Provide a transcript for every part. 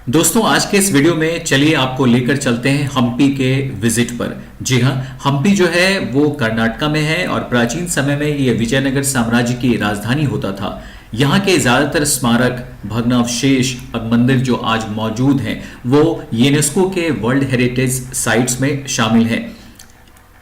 दोस्तों आज के इस वीडियो में चलिए आपको लेकर चलते हैं हम्पी के विजिट पर। जी हाँ, हम्पी जो है वो कर्नाटका में है और प्राचीन समय में ये विजयनगर साम्राज्य की राजधानी होता था। यहाँ के ज़्यादातर स्मारक, भग्नावशेष और मंदिर जो आज मौजूद हैं वो यूनेस्को के वर्ल्ड हेरिटेज साइट्स में शामिल हैं।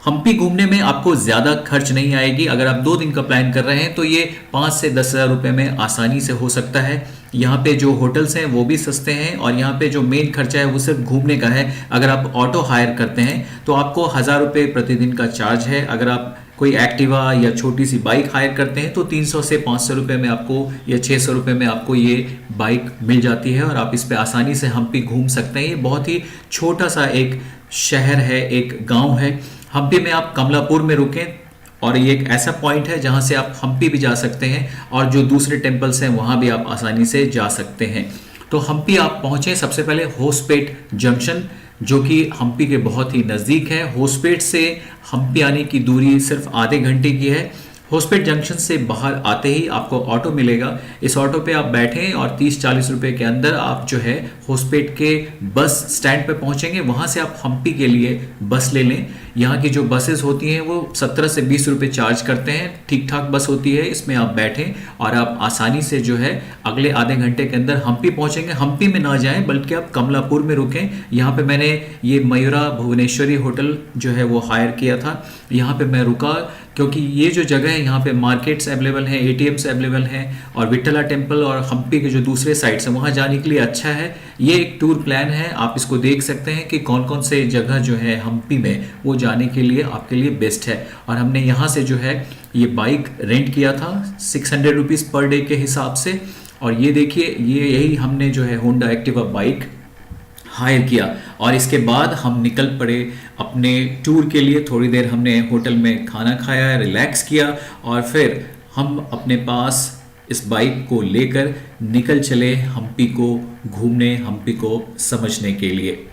हम्पी घूमने में आपको ज़्यादा खर्च नहीं आएगी। अगर आप 2 दिन का प्लान कर रहे हैं तो ये 5 से 10 हज़ार रुपये में आसानी से हो सकता है। यहाँ पे जो होटल्स हैं वो भी सस्ते हैं और यहाँ पे जो मेन खर्चा है वो सिर्फ घूमने का है। अगर आप ऑटो हायर करते हैं तो आपको 1,000 रुपये प्रतिदिन का चार्ज है। अगर आप कोई एक्टिवा या छोटी सी बाइक हायर करते हैं तो 300 से 500 रुपये में आपको या 600 रुपये में आपको ये बाइक मिल जाती है और आप इस पे आसानी से हम्पी घूम सकते हैं। ये बहुत ही छोटा सा एक शहर है, एक गांव है। हम्पी में आप कमलापुर में रुकें और ये एक ऐसा पॉइंट है जहां से आप हम्पी भी जा सकते हैं और जो दूसरे टेम्पल्स हैं वहां भी आप आसानी से जा सकते हैं। तो हम्पी आप पहुंचे सबसे पहले होसपेट जंक्शन, जो कि हम्पी के बहुत ही नज़दीक है। होसपेट से हम्पी आने की दूरी सिर्फ आधे घंटे की है। होसपेट जंक्शन से बाहर आते ही आपको ऑटो मिलेगा। इस ऑटो पे आप बैठें और 30-40 रुपए के अंदर आप जो है होसपेट के बस स्टैंड पे पहुंचेंगे। वहां से आप हम्पी के लिए बस ले लें। यहाँ की जो बसेस होती हैं वो 17 से 20 रुपए चार्ज करते हैं। ठीक ठाक बस होती है, इसमें आप बैठें और आप आसानी से जो है अगले आधे घंटे के अंदर हम्पी पहुंचेंगे। हम्पी में ना जाएं बल्कि आप कमलापुर में रुकें। यहाँ पे मैंने ये मयूरा भुवनेश्वरी होटल जो है वो हायर किया था। यहाँ पे मैं रुका क्योंकि ये जो जगह है यहाँ पे मार्केट्स अवेलेबल हैं, एटीएम्स अवेलेबल हैं और विट्ठला टेम्पल और हम्पी के जो दूसरे साइट्स हैं वहाँ जाने के लिए अच्छा है। ये एक टूर प्लान है, आप इसको देख सकते हैं कि कौन कौन से जगह जो है हम्पी में वो जाने के लिए आपके लिए बेस्ट है। और हमने यहाँ से जो है ये बाइक रेंट किया था 600 रुपीज़ पर डे के हिसाब से। और ये देखिए, ये यही हमने जो है होंडा एक्टिवा बाइक हायर किया और इसके बाद हम निकल पड़े अपने टूर के लिए। थोड़ी देर हमने होटल में खाना खाया, रिलैक्स किया और फिर हम अपने पास इस बाइक को लेकर निकल चले हम्पी को घूमने, हम्पी को समझने के लिए।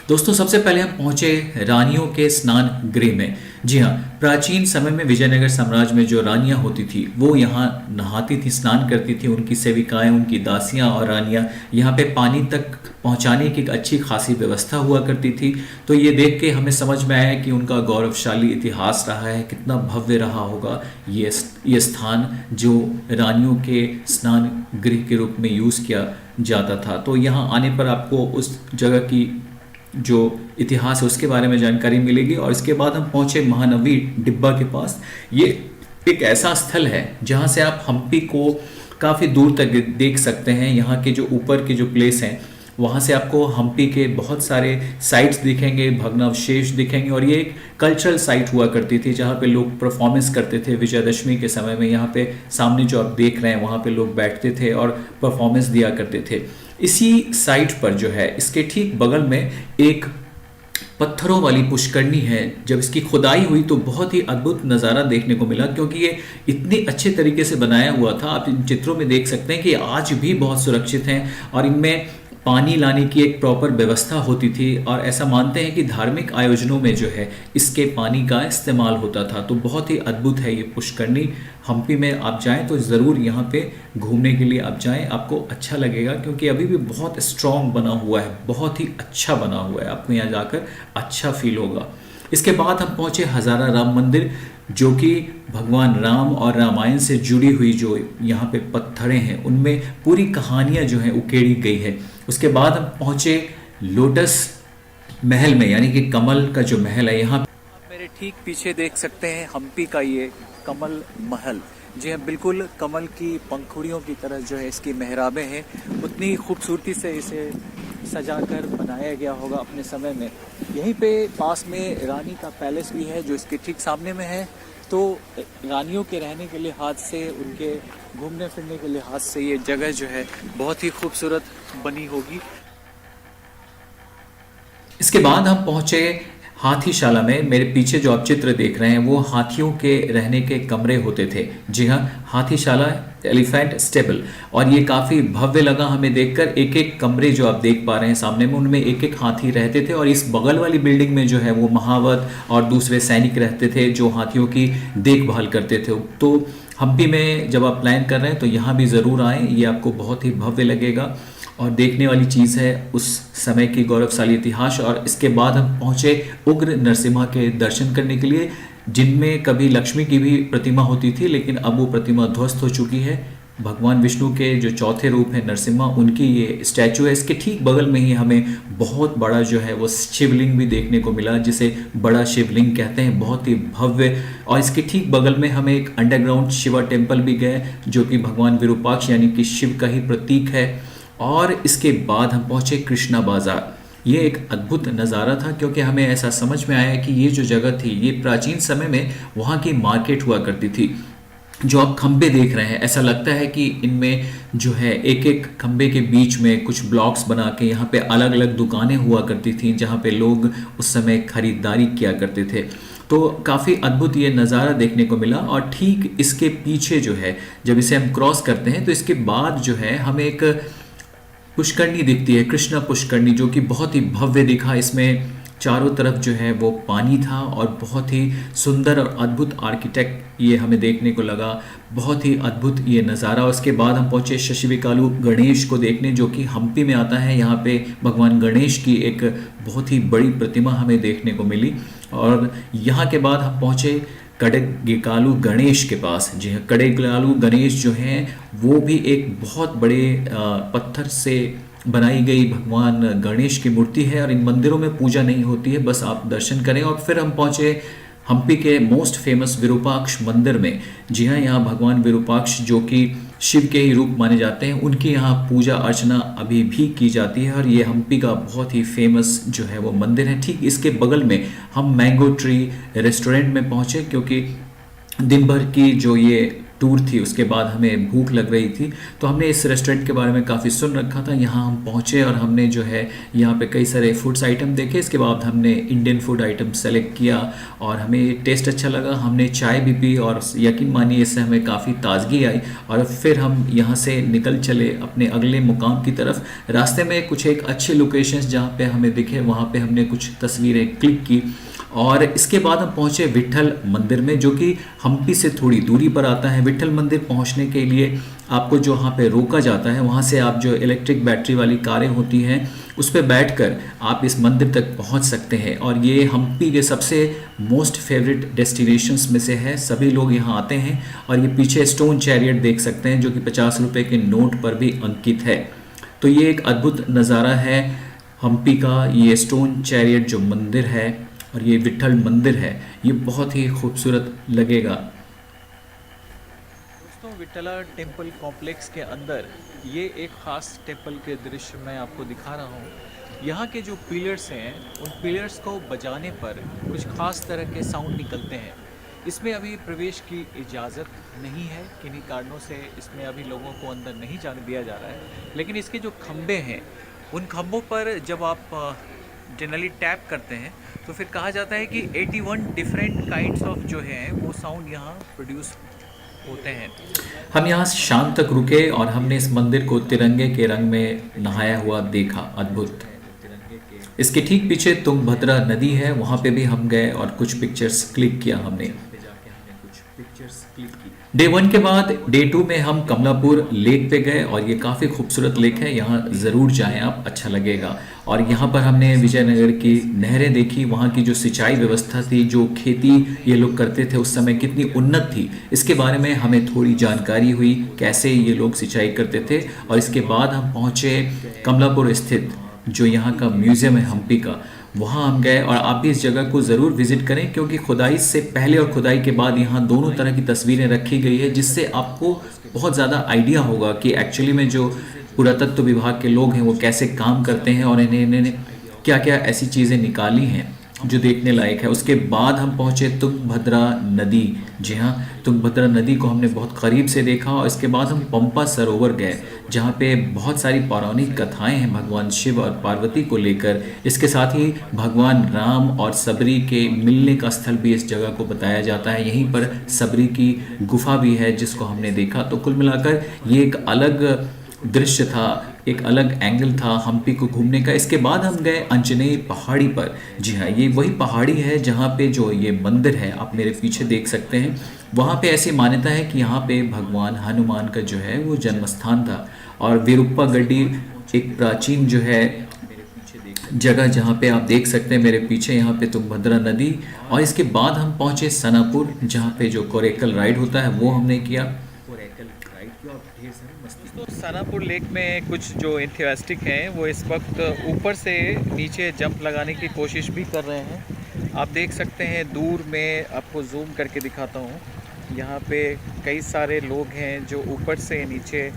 दोस्तों सबसे पहले हम पहुंचे रानियों के स्नान गृह में। जी हाँ, प्राचीन समय में विजयनगर साम्राज्य में जो रानियां होती थी वो यहाँ नहाती थी, स्नान करती थी। उनकी सेविकाएं, उनकी दासियां और रानियां यहाँ पे पानी तक पहुँचाने की एक अच्छी खासी व्यवस्था हुआ करती थी। तो ये देख के हमें समझ में आया कि उनका गौरवशाली इतिहास रहा है, कितना भव्य रहा होगा ये स्थान जो रानियों के स्नान गृह के रूप में यूज़ किया जाता था। तो यहाँ आने पर आपको उस जगह की जो इतिहास है उसके बारे में जानकारी मिलेगी। और इसके बाद हम पहुंचे महानवी डिब्बा के पास। ये एक ऐसा स्थल है जहां से आप हम्पी को काफ़ी दूर तक देख सकते हैं। यहाँ के जो ऊपर के जो प्लेस हैं वहाँ से आपको हम्पी के बहुत सारे साइट्स दिखेंगे, भग्नावशेष दिखेंगे। और ये एक कल्चरल साइट हुआ करती थी जहाँ पे लोग परफॉर्मेंस करते थे विजयदशमी के समय में। यहाँ पे सामने जो आप देख रहे हैं वहाँ पे लोग बैठते थे और परफॉर्मेंस दिया करते थे। इसी साइट पर जो है इसके ठीक बगल में एक पत्थरों वाली पुष्करणी है। जब इसकी खुदाई हुई तो बहुत ही अद्भुत नज़ारा देखने को मिला, क्योंकि ये इतने अच्छे तरीके से बनाया हुआ था। आप इन चित्रों में देख सकते हैं कि आज भी बहुत सुरक्षित हैं और इनमें पानी लाने की एक प्रॉपर व्यवस्था होती थी। और ऐसा मानते हैं कि धार्मिक आयोजनों में जो है इसके पानी का इस्तेमाल होता था। तो बहुत ही अद्भुत है ये पुष्करणी। हम्पी में आप जाएं तो ज़रूर यहाँ पे घूमने के लिए आप जाएं, आपको अच्छा लगेगा क्योंकि अभी भी बहुत स्ट्रॉन्ग बना हुआ है, बहुत ही अच्छा बना हुआ है। आपको यहाँ जाकर अच्छा फील होगा। इसके बाद हम पहुँचे हज़ारा राम मंदिर, जो कि भगवान राम और रामायण से जुड़ी हुई जो यहाँ पे पत्थरें हैं उनमें पूरी कहानियाँ जो हैं उकेरी गई है। उसके बाद हम पहुँचे लोटस महल में, यानी कि कमल का जो महल है। यहाँ मेरे ठीक पीछे देख सकते हैं हम्पी का ये कमल महल। जी हाँ, बिल्कुल कमल की पंखुड़ियों की तरह जो है इसकी मेहराबें हैं। उतनी खूबसूरती से इसे सजाकर बनाया गया होगा अपने समय में। यहीं पे पास में रानी का पैलेस भी है जो इसके ठीक सामने में है। तो रानियों के रहने के लिहाज से, उनके घूमने फिरने के लिहाज से ये जगह जो है बहुत ही खूबसूरत बनी होगी। इसके बाद हम पहुँचे हाथीशाला में मेरे पीछे जो आप चित्र देख रहे हैं वो हाथियों के रहने के कमरे होते थे। जी हाँ, हाथीशाला एलिफेंट स्टेबल। और ये काफ़ी भव्य लगा हमें देखकर। एक एक कमरे जो आप देख पा रहे हैं सामने में, उनमें एक एक हाथी रहते थे। और इस बगल वाली बिल्डिंग में जो है वो महावत और दूसरे सैनिक रहते थे जो हाथियों की देखभाल करते थे। तो हम्पी में जब आप प्लान कर रहे हैं तो यहाँ भी ज़रूर आएँ, ये आपको बहुत ही भव्य लगेगा और देखने वाली चीज़ है उस समय की गौरवशाली इतिहास। और इसके बाद हम पहुँचे उग्र नरसिम्हा के दर्शन करने के लिए, जिनमें कभी लक्ष्मी की भी प्रतिमा होती थी, लेकिन अब वो प्रतिमा ध्वस्त हो चुकी है। भगवान विष्णु के जो चौथे रूप है नरसिम्हा, उनकी ये स्टैचू है। इसके ठीक बगल में ही हमें बहुत बड़ा जो है वो शिवलिंग भी देखने को मिला, जिसे बड़ा शिवलिंग कहते हैं, बहुत ही भव्य। और इसके ठीक बगल में हमें एक अंडरग्राउंड शिवा टेम्पल भी गए, जो कि भगवान विरूपाक्ष यानी कि शिव का ही प्रतीक है। और इसके बाद हम पहुंचे कृष्णा बाजार। ये एक अद्भुत नज़ारा था, क्योंकि हमें ऐसा समझ में आया कि ये जो जगह थी ये प्राचीन समय में वहाँ की मार्केट हुआ करती थी। जो आप खंबे देख रहे हैं, ऐसा लगता है कि इनमें जो है एक एक खंबे के बीच में कुछ ब्लॉक्स बना के यहाँ पे अलग अलग दुकानें हुआ करती थी, जहाँ पे लोग उस समय खरीदारी किया करते थे। तो काफ़ी अद्भुत ये नज़ारा देखने को मिला। और ठीक इसके पीछे जो है, जब इसे हम क्रॉस करते हैं तो इसके बाद जो है हमें एक पुष्करणी दिखती है, कृष्णा पुष्करणी, जो कि बहुत ही भव्य दिखा। इसमें चारों तरफ जो है वो पानी था और बहुत ही सुंदर और अद्भुत आर्किटेक्ट ये हमें देखने को लगा। बहुत ही अद्भुत ये नज़ारा। उसके बाद हम पहुँचे शशिविकालू गणेश को देखने, जो कि हम्पी में आता है। यहाँ पे भगवान गणेश की एक बहुत ही बड़ी प्रतिमा हमें देखने को मिली। और यहाँ के बाद हम पहुँचे कडेगालू गणेश के पास। जी हाँ, कडेगालू गणेश जो हैं वो भी एक बहुत बड़े पत्थर से बनाई गई भगवान गणेश की मूर्ति है। और इन मंदिरों में पूजा नहीं होती है, बस आप दर्शन करें। और फिर हम पहुँचे हम्पी के मोस्ट फेमस विरूपाक्ष मंदिर में। जी हाँ, यहाँ भगवान विरूपाक्ष जो कि शिव के ही रूप माने जाते हैं, उनकी यहाँ पूजा अर्चना अभी भी की जाती है। और ये हम्पी का बहुत ही फेमस जो है वो मंदिर है। ठीक इसके बगल में हम मैंगो ट्री रेस्टोरेंट में पहुँचे, क्योंकि दिन भर की जो ये टूर थी उसके बाद हमें भूख लग रही थी। तो हमने इस रेस्टोरेंट के बारे में काफ़ी सुन रखा था। यहाँ हम पहुँचे और हमने जो है यहाँ पे कई सारे फूड्स आइटम देखे। इसके बाद हमने इंडियन फूड आइटम सेलेक्ट किया और हमें टेस्ट अच्छा लगा। हमने चाय भी पी और यकीन मानिए इससे हमें काफ़ी ताजगी आई। और फिर हम यहाँ से निकल चले अपने अगले मुकाम की तरफ। रास्ते में कुछ एक अच्छे लोकेशंस जहाँ पे हमें दिखे, वहाँ पे हमने कुछ तस्वीरें क्लिक की। और इसके बाद हम पहुँचे विट्ठल मंदिर में, जो कि हम्पी से थोड़ी दूरी पर आता है। विट्ठल मंदिर पहुँचने के लिए आपको जो वहाँ पे रोका जाता है, वहाँ से आप जो इलेक्ट्रिक बैटरी वाली कारें होती हैं उस पर बैठकर आप इस मंदिर तक पहुँच सकते हैं। और ये हम्पी के सबसे मोस्ट फेवरेट डेस्टिनेशंस में से है। सभी लोग यहाँ आते हैं। और ये पीछे स्टोन चैरियट देख सकते हैं, जो कि 50 रुपये के नोट पर भी अंकित है। तो ये एक अद्भुत नज़ारा है हम्पी का। ये स्टोन चैरियट जो मंदिर है और ये विट्ठल मंदिर है, ये बहुत ही खूबसूरत लगेगा। दोस्तों, विट्ठला टेम्पल कॉम्प्लेक्स के अंदर ये एक ख़ास टेम्पल के दृश्य मैं आपको दिखा रहा हूँ। यहाँ के जो पिलर्स हैं, उन पिलर्स को बजाने पर कुछ ख़ास तरह के साउंड निकलते हैं। इसमें अभी प्रवेश की इजाज़त नहीं है, किन्हीं कारणों से इसमें अभी लोगों को अंदर नहीं जाने दिया जा रहा है। लेकिन इसके जो खंबे हैं, उन खंबों पर जब आप जनरली टैप करते हैं तो फिर कहा जाता है कि 81 डिफरेंट काइंड्स ऑफ जो है वो साउंड यहाँ प्रोड्यूस होते हैं। हम यहाँ शाम तक रुके और हमने इस मंदिर को तिरंगे के रंग में नहाया हुआ देखा। अद्भुत। इसके ठीक पीछे तुंगभद्रा नदी है, वहाँ पे भी हम गए और कुछ पिक्चर्स क्लिक किया हमने। डे 1 के बाद डे 2 में हम कमलापुर लेक पे गए और ये काफ़ी खूबसूरत लेक है, यहाँ ज़रूर जाएं आप, अच्छा लगेगा। और यहाँ पर हमने विजयनगर की नहरें देखी। वहाँ की जो सिंचाई व्यवस्था थी, जो खेती ये लोग करते थे उस समय कितनी उन्नत थी, इसके बारे में हमें थोड़ी जानकारी हुई, कैसे ये लोग सिंचाई करते थे। और इसके बाद हम पहुँचे कमलापुर स्थित जो यहाँ का म्यूज़ियम है हम्पी का, वहाँ हम गए। और आप भी इस जगह को ज़रूर विज़िट करें, क्योंकि खुदाई से पहले और खुदाई के बाद यहाँ दोनों तरह की तस्वीरें रखी गई है, जिससे आपको बहुत ज़्यादा आइडिया होगा कि एक्चुअली में जो पुरातत्व विभाग के लोग हैं वो कैसे काम करते हैं और इन्हें क्या क्या ऐसी चीज़ें निकाली हैं। जो देखने लायक है। उसके बाद हम पहुंचे तुंगभद्रा नदी। जी हाँ, तुंगभद्रा नदी को हमने बहुत करीब से देखा और इसके बाद हम पंपा सरोवर गए, जहाँ पे बहुत सारी पौराणिक कथाएं हैं भगवान शिव और पार्वती को लेकर। इसके साथ ही भगवान राम और सबरी के मिलने का स्थल भी इस जगह को बताया जाता है। यहीं पर सबरी की गुफा भी है जिसको हमने देखा। तो कुल मिलाकर ये एक अलग दृश्य था, एक अलग एंगल था हम्पी को घूमने का। इसके बाद हम गए अंजनेय पहाड़ी पर। जी हाँ, ये वही पहाड़ी है जहाँ पे जो ये मंदिर है आप मेरे पीछे देख सकते हैं। वहाँ पे ऐसी मान्यता है कि यहाँ पे भगवान हनुमान का जो है वो जन्म स्थान था। और विरुप्पा गड्डी एक प्राचीन जो है जगह जहाँ पे आप देख सकते हैं मेरे पीछे, यहाँ पे तुंगभद्रा नदी। और इसके बाद हम पहुँचे सनापुर, जहाँ पे जो कोरेकल राइड होता है वो हमने किया। तो सनापुर लेक में कुछ जो एंथुसियास्टिक हैं वो इस वक्त ऊपर से नीचे जंप लगाने की कोशिश भी कर रहे हैं। आप देख सकते हैं दूर में, आपको जूम करके दिखाता हूँ, यहाँ पे कई सारे लोग हैं जो ऊपर से नीचे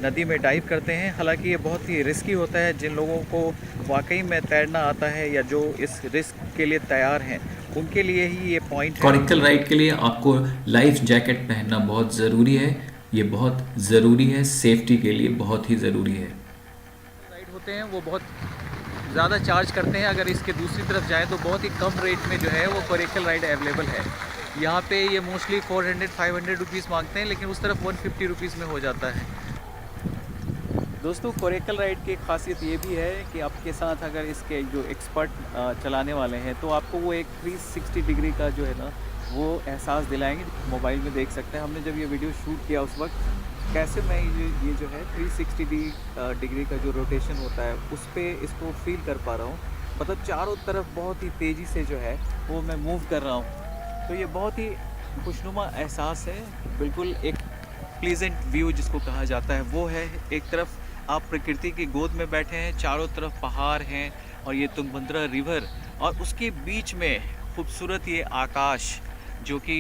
नदी में डाइव करते हैं। हालांकि ये बहुत ही रिस्की होता है। जिन लोगों को वाकई में तैरना आता है या जो इस रिस्क के लिए तैयार हैं उनके लिए ही ये पॉइंट है। कोरेकल राइड के लिए आपको लाइफ जैकेट पहनना बहुत ज़रूरी है। ये बहुत ज़रूरी है, सेफ्टी के लिए बहुत ही ज़रूरी है। राइड होते हैं वो बहुत ज़्यादा चार्ज करते हैं। अगर इसके दूसरी तरफ जाएं तो बहुत ही कम रेट में जो है वो कोरेकल राइड अवेलेबल है। यहाँ पे ये मोस्टली 400-500 रुपीज़ मांगते हैं, लेकिन उस तरफ 150 रुपीज़ में हो जाता है। दोस्तों, कोरेकल राइड की खासियत ये भी है कि आपके साथ अगर इसके जो एक्सपर्ट चलाने वाले हैं तो आपको वो एक 360 डिग्री का जो है ना वो एहसास दिलाएंगे। मोबाइल में देख सकते हैं हमने जब ये वीडियो शूट किया उस वक्त कैसे मैं ये जो है 360 डिग्री का जो रोटेशन होता है उस पर इसको फील कर पा रहा हूँ। मतलब चारों तरफ बहुत ही तेज़ी से जो है वो मैं मूव कर रहा हूँ। तो ये बहुत ही खुशनुमा एहसास है। बिल्कुल एक प्लीजेंट व्यू जिसको कहा जाता है वो है। एक तरफ आप प्रकृति की गोद में बैठे हैं, चारों तरफ पहाड़ हैं और ये तुंगभद्रा रिवर, और उसके बीच में खूबसूरत ये आकाश जो कि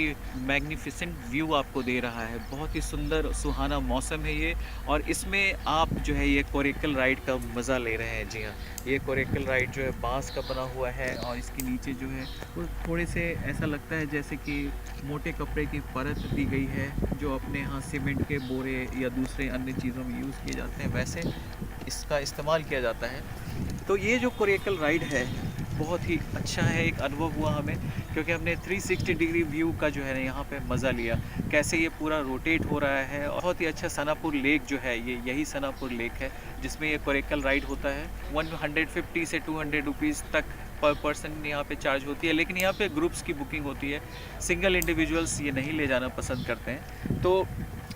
मैग्निफिसेंट व्यू आपको दे रहा है। बहुत ही सुंदर सुहाना मौसम है ये, और इसमें आप जो है ये कोरेकल राइड का मज़ा ले रहे हैं। जी हाँ, ये कोरेकल राइड जो है बांस का बना हुआ है और इसके नीचे जो है वो थोड़े से ऐसा लगता है जैसे कि मोटे कपड़े की परत दी गई है, जो अपने यहाँ सीमेंट के बोरे या दूसरे अन्य चीज़ों में यूज़ किए जाते हैं वैसे इसका इस्तेमाल किया जाता है। तो ये जो कोरेकल राइड है बहुत ही अच्छा है, एक अनुभव हुआ हमें, क्योंकि हमने 360 डिग्री व्यू का जो है ना यहाँ पे मज़ा लिया, कैसे ये पूरा रोटेट हो रहा है। और बहुत ही अच्छा सनापुर लेक जो है ये यही सनापुर लेक है जिसमें ये कोरेकल राइड होता है। 150 से 200 रुपीज़ तक पर पर्सन यहाँ पे चार्ज होती है, लेकिन यहाँ पे ग्रुप्स की बुकिंग होती है। सिंगल इंडिविजुअल्स ये नहीं ले जाना पसंद करते हैं। तो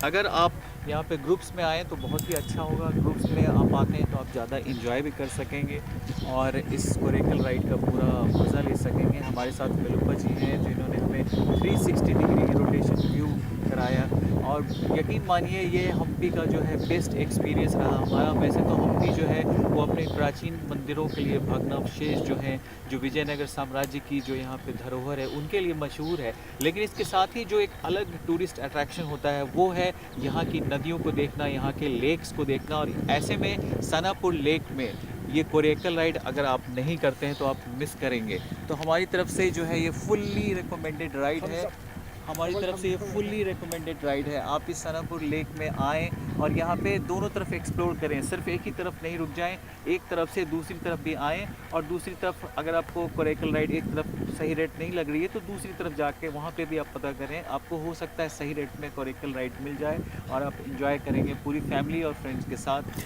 अगर आप यहाँ पे ग्रुप्स में आएँ तो बहुत ही अच्छा होगा। ग्रुप्स में आप आते हैं तो आप ज़्यादा इंजॉय भी कर सकेंगे और इस कोरेकल राइड का पूरा मज़ा ले सकेंगे। हमारे साथ वेलुप्पा जी हैं जिन्होंने हमें 360 डिग्री रोटेशन व्यू कराया, और यकीन मानिए ये हम्पी का जो है बेस्ट एक्सपीरियंस रहा हमारा। वैसे तो हम्पी जो है वो अपने प्राचीन मंदिरों के लिए, भग्नावशेष जो हैं, जो विजयनगर साम्राज्य की जो यहाँ पे धरोहर है उनके लिए मशहूर है, लेकिन इसके साथ ही जो एक अलग टूरिस्ट अट्रैक्शन होता है वो है यहाँ की नदियों को देखना, यहाँ के लेक्स को देखना। और ऐसे में सनापुर लेक में ये कोरेकल राइड अगर आप नहीं करते हैं तो आप मिस करेंगे। तो हमारी तरफ से जो है ये फुल्ली रिकमेंडेड राइड है। हमारी तरफ से ये फुल्ली रिकमेंडेड राइड है। आप इस सनापुर लेक में आएँ और यहाँ पे दोनों तरफ एक्सप्लोर करें, सिर्फ एक ही तरफ नहीं रुक जाएं, एक तरफ से दूसरी तरफ भी आएँ। और दूसरी तरफ अगर आपको कोरेकल राइड एक तरफ सही रेट नहीं लग रही है तो दूसरी तरफ जाके वहाँ पे भी आप पता करें, आपको हो सकता है सही रेट में कोरेकल राइड मिल जाए और आप इंजॉय करेंगे पूरी फैमिली और फ्रेंड्स के साथ।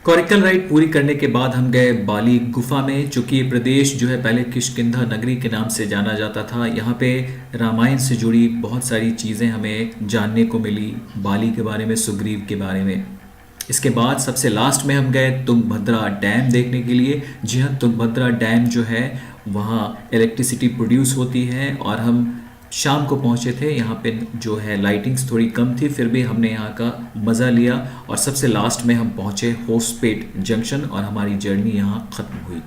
कोरेकल राइड पूरी करने के बाद हम गए बाली गुफा में। चूँकि ये प्रदेश जो है पहले किष्किंधा नगरी के नाम से जाना जाता था। यहाँ पे रामायण से जुड़ी बहुत सारी चीज़ें हमें जानने को मिली, बाली के बारे में, सुग्रीव के बारे में। इसके बाद सबसे लास्ट में हम गए तुंगभद्रा डैम देखने के लिए। जी हाँ, तुंगभद्रा डैम जो है वहाँ इलेक्ट्रिसिटी प्रोड्यूस होती है और हम शाम को पहुँचे थे। यहाँ पे जो है लाइटिंग्स थोड़ी कम थी, फिर भी हमने यहाँ का मज़ा लिया और सबसे लास्ट में हम पहुँचे होसपेट जंक्शन और हमारी जर्नी यहाँ ख़त्म हुई।